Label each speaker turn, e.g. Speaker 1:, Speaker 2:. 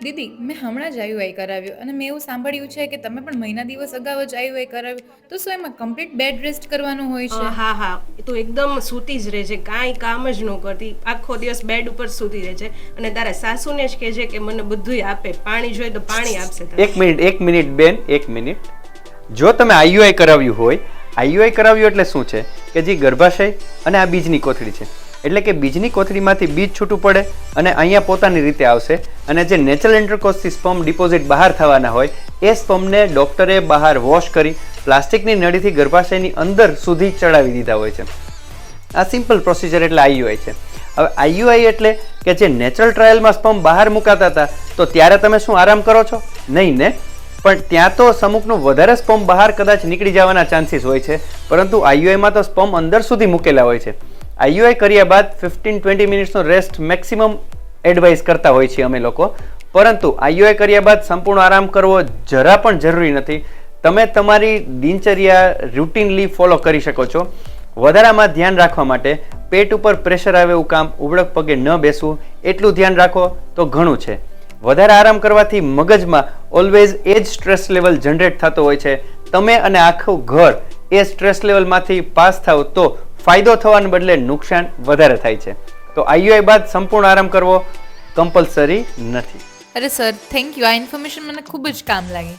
Speaker 1: દીદી, મેં હમણાં જ આઈયુઆઈ કરાવ્યું અને મેં એવું સાંભળ્યું છે કે તમે પણ મહિના દિવસ અગાઉ જ આઈયુઆઈ કરાવ્યું, તો શું એમાં કમ્પ્લીટ બેડ રેસ્ટ કરવાનું હોય છે?
Speaker 2: હા હા, એ તો એકદમ સૂતી જ રહે છે, કાંઈ કામ જ ન કરતી, આખો દિવસ બેડ ઉપર સૂતી રહે છે. અને તારા સાસુને જ કહેજે કે મને બધુંય આપે, પાણી જોઈએ તો પાણી આપશે તને.
Speaker 3: એક મિનિટ બેન, એક મિનિટ. જો તમે આઈયુઆઈ કરાવ્યું હોય, આઈયુઆઈ કરાવ્યું એટલે શું છે કે જે ગર્ભાશય અને આ બીજની કોથળી છે, એટલે કે બીજની કોથળીમાંથી બીજ છૂટું પડે અને અહીંયા પોતાની રીતે આવશે, અને જે નેચરલ ઇન્ટરકોર્સથી સ્પર્મ ડિપોઝિટ બહાર થવાના હોય એ સ્પર્મને ડૉક્ટરે બહાર વોશ કરી પ્લાસ્ટિકની નળીથી ગર્ભાશયની અંદર સુધી ચડાવી દીધા હોય છે. આ સિમ્પલ પ્રોસિજર એટલે આઈયુઆઈ છે. હવે આઈયુઆઈ એટલે કે જે નેચરલ ટ્રાયલમાં સ્પર્મ બહાર મુકાતા હતા તો ત્યારે તમે શું આરામ કરો છો? નહીં ને. પણ ત્યાં તો અમુકનું વધારે સ્પર્મ બહાર કદાચ નીકળી જવાના ચાન્સીસ હોય છે, પરંતુ આઈયુઆઈમાં તો સ્પર્મ અંદર સુધી મૂકેલા હોય છે. આઈયુઆઈ કર્યા બાદ 15-20 મિનિટ્સનો રેસ્ટ મેક્સિમમ એડવાઇસ કરતા હોય છે અમે લોકો, પરંતુ આઈયુઆઈ કર્યા બાદ સંપૂર્ણ આરામ કરવો જરા પણ જરૂરી નથી. તમે તમારી દિનચર્યા રૂટીનલી ફોલો કરી શકો છો. વધારામાં ધ્યાન રાખવા માટે પેટ ઉપર પ્રેશર આવે એવું કામ, ઉબળક પગે ન બેસવું, એટલું ધ્યાન રાખો તો ઘણું છે. વધારે આરામ કરવાથી મગજમાં ઓલવેઝ એ જ સ્ટ્રેસ લેવલ જનરેટ થતો હોય છે. તમે અને આખું ઘર એ સ્ટ્રેસ લેવલમાંથી પાસ થાવ તો ફાયદો થવાને બદલે નુકસાન વધારે થાય છે. તો આઈયુઆઈ બાદ સંપૂર્ણ આરામ કરવો કમ્પલસરી નથી.
Speaker 1: અરે સર, થેન્ક યુ. આ ઇન્ફોર્મેશન મને ખૂબ જ કામ લાગી.